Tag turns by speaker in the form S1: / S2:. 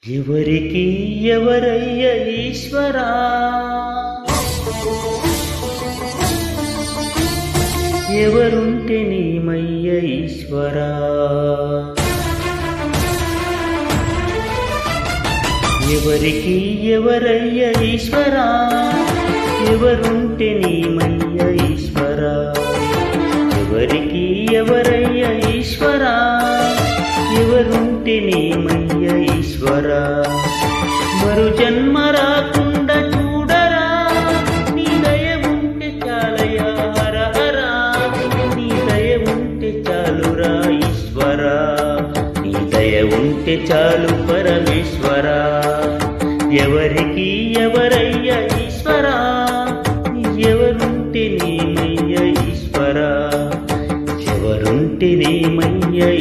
S1: ఎవరికి ఎవరయ్య ఈశ్వరా, ఎవరుంటే నీమయ్య ఈశ్వరా. ఎవరికి ఎవరయ్య ఈశ్వరా, ఎవరుంటే నీమయ్య ఈశ్వరా. ఎవరికి ఎవరయ్య ఈశ్వరా, ఎవరుంటే నీమయ్య ఈశ్వరా. మరు జన్మ రాకుండా చూడరా, నీ దయ ఉంటే చాలయా హర హరా. నీ దయ ఉంటే చాలురా ఈశ్వరా, నీ దయ ఉంటే చాలు పరమేశ్వరా. ఎవరికి ఎవరై